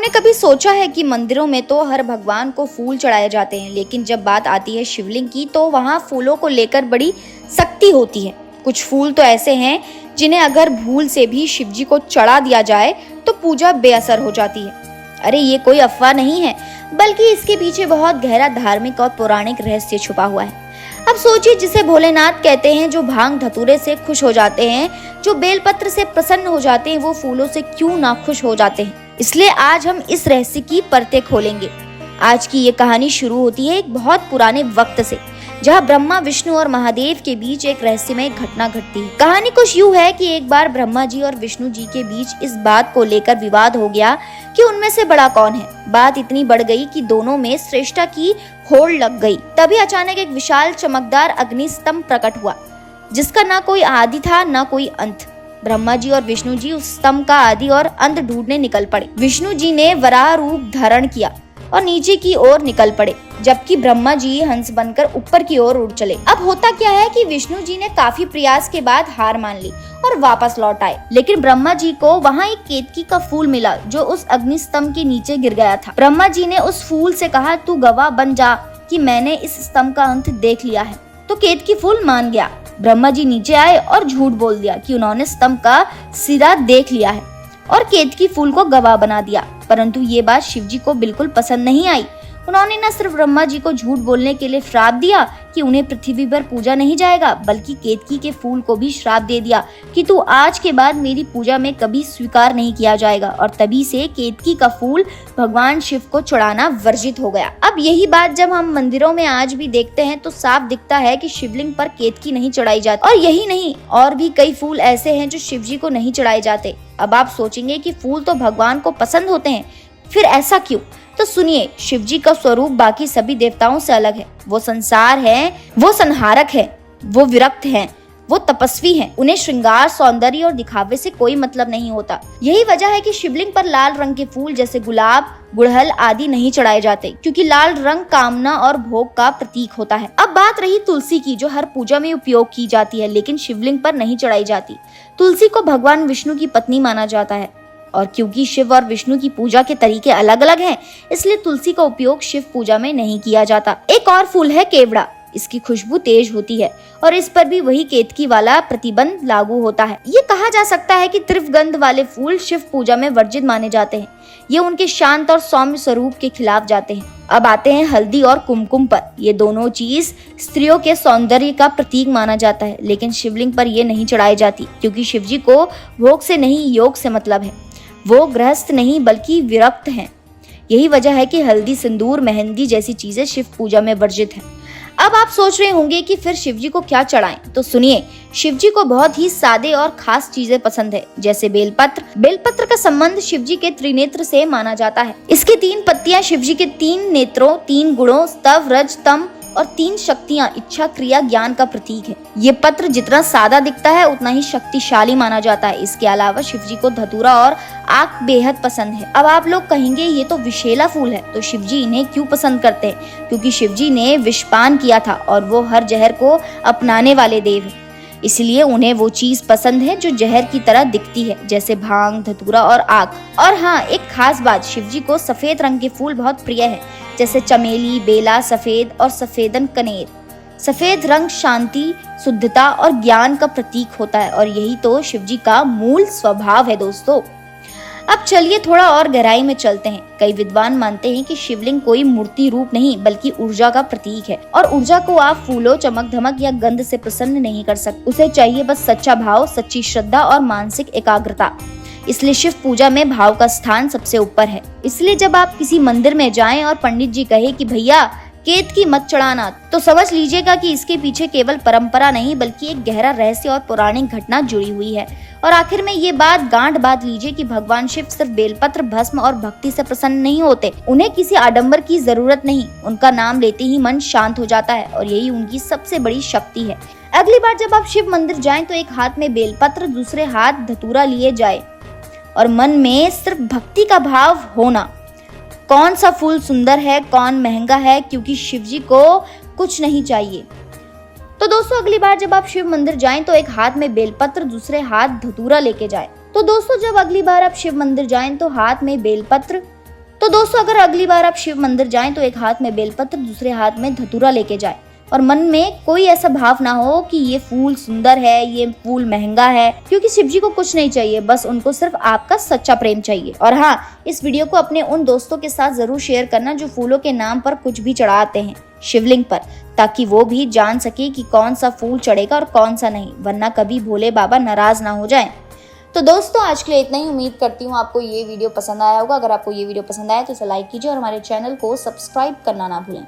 आपने कभी सोचा है कि मंदिरों में तो हर भगवान को फूल चढ़ाए जाते हैं, लेकिन जब बात आती है शिवलिंग की तो वहाँ फूलों को लेकर बड़ी सख्ती होती है। कुछ फूल तो ऐसे हैं जिन्हें अगर भूल से भी शिवजी को चढ़ा दिया जाए तो पूजा बेअसर हो जाती है। अरे ये कोई अफवाह नहीं है, बल्कि इसके पीछे बहुत गहरा धार्मिक और पौराणिक रहस्य छुपा हुआ है। अब सोचिए, जिसे भोलेनाथ कहते हैं, जो भांग धतूरे से खुश हो जाते हैं, जो बेलपत्र से प्रसन्न हो जाते हैं, वो फूलों से क्यों ना खुश हो जाते हैं। इसलिए आज हम इस रहस्य की परतें खोलेंगे। आज की ये कहानी शुरू होती है एक बहुत पुराने वक्त से, जहाँ ब्रह्मा, विष्णु और महादेव के बीच एक रहस्यमय घटना घटती है। कहानी कुछ यूं है कि एक बार ब्रह्मा जी और विष्णु जी के बीच इस बात को लेकर विवाद हो गया कि उनमें से बड़ा कौन है। बात इतनी बढ़ गई कि दोनों में श्रेष्ठता की होड़ लग गई। तभी अचानक एक विशाल चमकदार अग्निस्तंभ प्रकट हुआ, जिसका ना कोई आदि था ना कोई अंत। ब्रह्मा जी और विष्णु जी उस स्तंभ का आदि और अंत ढूंढने निकल पड़े। विष्णु जी ने वराह रूप धारण किया और नीचे की ओर निकल पड़े, जबकि ब्रह्मा जी हंस बनकर ऊपर की ओर उड़ चले। अब होता क्या है कि विष्णु जी ने काफी प्रयास के बाद हार मान ली और वापस लौट आए, लेकिन ब्रह्मा जी को वहाँ एक केतकी का फूल मिला जो उस अग्नि स्तंभ के नीचे गिर गया था। ब्रह्मा जी ने उस फूल से कहा, तू गवाह बन जा कि मैंने इस स्तंभ का अंत देख लिया है। तो केतकी फूल मान गया। ब्रह्मा जी नीचे आए और झूठ बोल दिया कि उन्होंने स्तंभ का सिरा देख लिया है और केतकी फूल को गवाह बना दिया। परंतु ये बात शिवजी को बिल्कुल पसंद नहीं आई। उन्होंने न सिर्फ ब्रह्मा जी को झूठ बोलने के लिए श्राप दिया कि उन्हें पृथ्वी पर पूजा नहीं जाएगा, बल्कि केतकी के फूल को भी श्राप दे दिया कि तू आज के बाद मेरी पूजा में कभी स्वीकार नहीं किया जाएगा। और तभी से केतकी का फूल भगवान शिव को चढ़ाना वर्जित हो गया। अब यही बात जब हम मंदिरों में आज भी देखते हैं तो साफ दिखता है कि शिवलिंग पर केतकी नहीं चढ़ाई जाती। और यही नहीं, और भी कई फूल ऐसे हैं जो शिव जी को नहीं चढ़ाए जाते। अब आप सोचेंगे कि फूल तो भगवान को पसंद होते हैं, फिर ऐसा क्यों? तो सुनिए, शिवजी का स्वरूप बाकी सभी देवताओं से अलग है। वो संसार है, वो संहारक है, वो विरक्त हैं, वो तपस्वी हैं। उन्हें श्रृंगार, सौंदर्य और दिखावे से कोई मतलब नहीं होता। यही वजह है कि शिवलिंग पर लाल रंग के फूल जैसे गुलाब, गुड़हल आदि नहीं चढ़ाए जाते, क्योंकि लाल रंग कामना और भोग का प्रतीक होता है। अब बात रही तुलसी की, जो हर पूजा में उपयोग की जाती है, लेकिन शिवलिंग पर नहीं चढ़ाई जाती। तुलसी को भगवान विष्णु की पत्नी माना जाता है, और क्योंकि शिव और विष्णु की पूजा के तरीके अलग अलग हैं, इसलिए तुलसी का उपयोग शिव पूजा में नहीं किया जाता। एक और फूल है केवड़ा। इसकी खुशबू तेज होती है और इस पर भी वही केतकी वाला प्रतिबंध लागू होता है। ये कहा जा सकता है कि त्रिगंध वाले फूल शिव पूजा में वर्जित माने जाते हैं। ये उनके शांत और सौम्य स्वरूप के खिलाफ जाते हैं। अब आते हैं हल्दी और कुमकुम पर। ये दोनों चीज स्त्रियों के सौंदर्य का प्रतीक माना जाता है, लेकिन शिवलिंग पर ये नहीं चढ़ाई जाती, क्योंकि शिवजी को भोग से नहीं योग से मतलब है। वो गृहस्थ नहीं बल्कि विरक्त हैं। यही वजह है कि हल्दी, सिंदूर, मेहंदी जैसी चीजें शिव पूजा में वर्जित हैं। अब आप सोच रहे होंगे कि फिर शिवजी को क्या चढ़ाएं? तो सुनिए, शिवजी को बहुत ही सादे और खास चीजें पसंद है, जैसे बेलपत्र। बेलपत्र का संबंध शिवजी के त्रिनेत्र से माना जाता है। इसकी 3 पत्तियां शिवजी के 3 नेत्रों, 3 गुणों, स्तव, रज, तम और 3 शक्तियां, इच्छा, क्रिया, ज्ञान का प्रतीक है। ये पत्र जितना सादा दिखता है उतना ही शक्तिशाली माना जाता है। इसके अलावा शिवजी को धतूरा और आक बेहद पसंद है। अब आप लोग कहेंगे ये तो विषैला फूल है, तो शिवजी इन्हें क्यों पसंद करते हैं? क्योंकि शिवजी ने विषपान किया था और वो हर जहर को अपनाने वाले देव हैं। इसलिए उन्हें वो चीज पसंद है जो जहर की तरह दिखती है, जैसे भांग, धतूरा और आग। और हाँ, एक खास बात, शिवजी को सफेद रंग के फूल बहुत प्रिय है, जैसे चमेली, बेला, सफेद और सफेदन कनेर। सफेद रंग शांति, शुद्धता और ज्ञान का प्रतीक होता है, और यही तो शिवजी का मूल स्वभाव है दोस्तों। अब चलिए थोड़ा और गहराई में चलते हैं। कई विद्वान मानते हैं कि शिवलिंग कोई मूर्ति रूप नहीं बल्कि ऊर्जा का प्रतीक है, और ऊर्जा को आप फूलों, चमक धमक या गंध से प्रसन्न नहीं कर सकते। उसे चाहिए बस सच्चा भाव, सच्ची श्रद्धा और मानसिक एकाग्रता। इसलिए शिव पूजा में भाव का स्थान सबसे ऊपर है। इसलिए जब आप किसी मंदिर में जाएं और पंडित जी कहे कि भैया केतकी मत चढ़ाना, तो समझ लीजिएगा कि इसके पीछे केवल परंपरा नहीं बल्कि एक गहरा रहस्य और पौराणिक घटना जुड़ी हुई है। और आखिर में ये बात गांठ बांध लीजिए कि भगवान शिव सिर्फ बेलपत्र, भस्म और भक्ति से प्रसन्न नहीं होते। उन्हें किसी आडंबर की जरूरत नहीं। उनका नाम लेते ही मन शांत हो जाता है, और यही उनकी सबसे बड़ी शक्ति है। अगली बार जब आप शिव मंदिर जाएं तो एक हाथ में बेलपत्र, दूसरे हाथ धतूरा लिए जाए और मन में सिर्फ भक्ति का भाव होना। कौन सा फूल सुंदर है, कौन महंगा है, क्योंकि शिवजी को कुछ नहीं चाहिए। तो दोस्तों, अगली बार जब आप शिव मंदिर जाएं तो एक हाथ में बेलपत्र, दूसरे हाथ धतूरा लेके जाएं। तो दोस्तों, जब अगली बार आप शिव मंदिर जाएं तो हाथ में बेलपत्र, तो दोस्तों अगर अगली बार आप शिव मंदिर जाएं तो एक हाथ में बेलपत्र, दूसरे हाथ में धतूरा लेके जाएं और मन में कोई ऐसा भाव ना हो कि ये फूल सुंदर है, ये फूल महंगा है, क्योंकि शिव जी को कुछ नहीं चाहिए, बस उनको सिर्फ आपका सच्चा प्रेम चाहिए। और हाँ, इस वीडियो को अपने उन दोस्तों के साथ जरूर शेयर करना जो फूलों के नाम पर कुछ भी चढ़ाते हैं शिवलिंग पर, ताकि वो भी जान सके कि कौन सा फूल चढ़ेगा और कौन सा नहीं, वरना कभी भोले बाबा नाराज ना हो जाएं। तो दोस्तों आज के लिए इतना ही। उम्मीद करती हूँ आपको ये वीडियो पसंद आया होगा। अगर आपको ये वीडियो पसंद आया तो इसे लाइक कीजिए और हमारे चैनल को सब्सक्राइब करना ना भूलें।